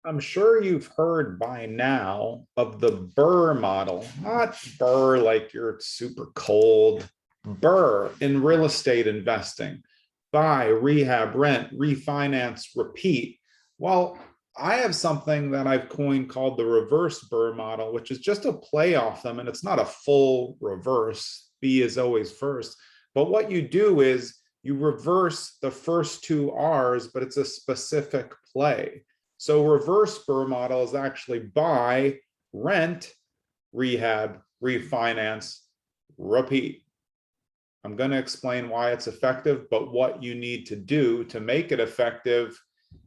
I'm sure you've heard by now of the BRRRR model, not BRRRR like you're super cold, BRRRR in real estate investing, buy, rehab, rent, refinance, repeat. Well, I have something that I've coined called the reverse BRRRR model, which is just a play off them. And it's not a full reverse. B is always first. But what you do is you reverse the first two R's, but it's a specific play. So reverse BRRRR model is actually buy, rent, rehab, refinance, repeat. I'm going to explain why it's effective, but what you need to do to make it effective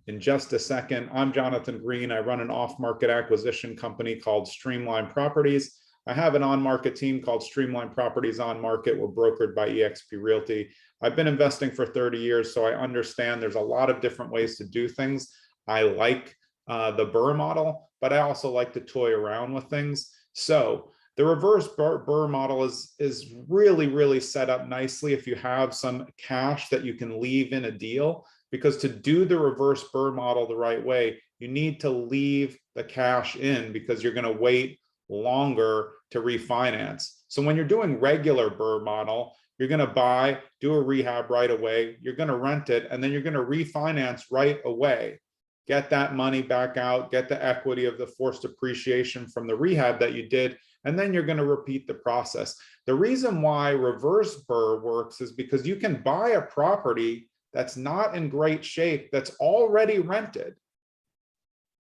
in just a second. I'm Jonathan Green. I run an off-market acquisition company called Streamline Properties. I have an on-market team called Streamline Properties On Market. We're brokered by eXp Realty. I've been investing for 30 years, so I understand there's a lot of different ways to do things. I like the BRRRR model, but I also like to toy around with things. So the reverse BRRRR model is really set up nicely if you have some cash that you can leave in a deal, because to do the reverse BRRRR model the right way, you need to leave the cash in because you're going to wait longer to refinance. So when you're doing regular BRRRR model, you're going to buy, do a rehab right away, you're going to rent it, and then you're going to refinance right away. Get that money back out, get the equity of the forced appreciation from the rehab that you did, and then you're going to repeat the process. The reason why reverse BRRRR works is because you can buy a property that's not in great shape, that's already rented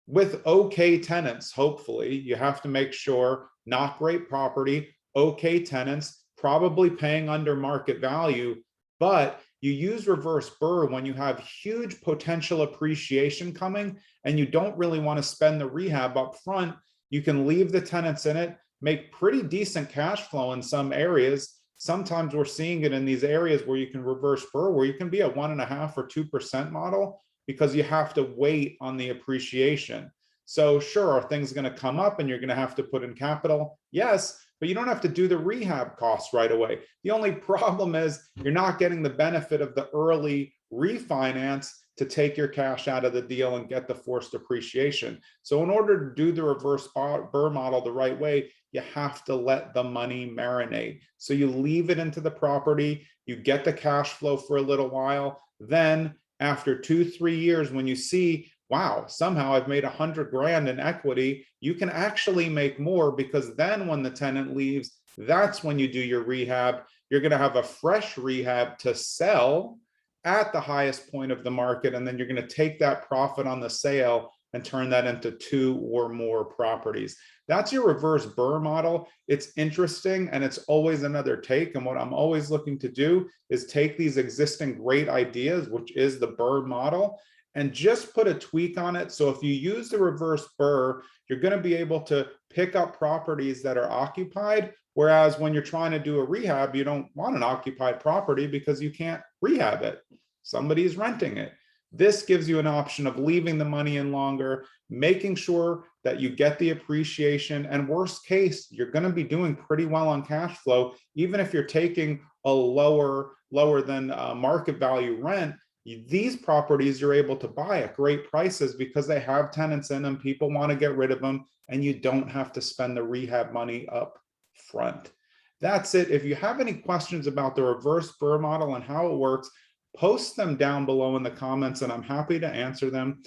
with okay tenants. Hopefully, you have to make sure not great property, okay tenants, probably paying under market value, but you use reverse BRRRR when you have huge potential appreciation coming and you don't really want to spend the rehab up front. You can leave the tenants in it, make pretty decent cash flow in some areas. Sometimes we're seeing it in these areas where you can reverse BRRRR, where you can be a 1.5% or 2% model because you have to wait on the appreciation. So sure, are things going to come up and you're going to have to put in capital? Yes, but you don't have to do the rehab costs right away. The only problem is you're not getting the benefit of the early refinance to take your cash out of the deal and get the forced appreciation. So in order to do the reverse BRRRR model the right way, you have to let the money marinate. So you leave it into the property, you get the cash flow for a little while. Then after 2-3 years, when you see, wow, somehow I've made 100 grand in equity, you can actually make more, because then when the tenant leaves, that's when you do your rehab. You're going to have a fresh rehab to sell at the highest point of the market. And then you're going to take that profit on the sale and turn that into 2 or more properties. That's your reverse BRRRR model. It's interesting and it's always another take. And what I'm always looking to do is take these existing great ideas, which is the BRRRR model, and just put a tweak on it. So if you use the reverse BRRRR, you're going to be able to pick up properties that are occupied. Whereas when you're trying to do a rehab, you don't want an occupied property because you can't rehab it. Somebody's renting it. This gives you an option of leaving the money in longer, making sure that you get the appreciation, and worst case, you're going to be doing pretty well on cash flow, even if you're taking a lower than market value rent. These properties you're able to buy at great prices because they have tenants in them. People want to get rid of them, and you don't have to spend the rehab money up front. That's it. If you have any questions about the reverse BRRRR model and how it works, post them down below in the comments and I'm happy to answer them.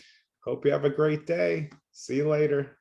Hope you have a great day. See you later.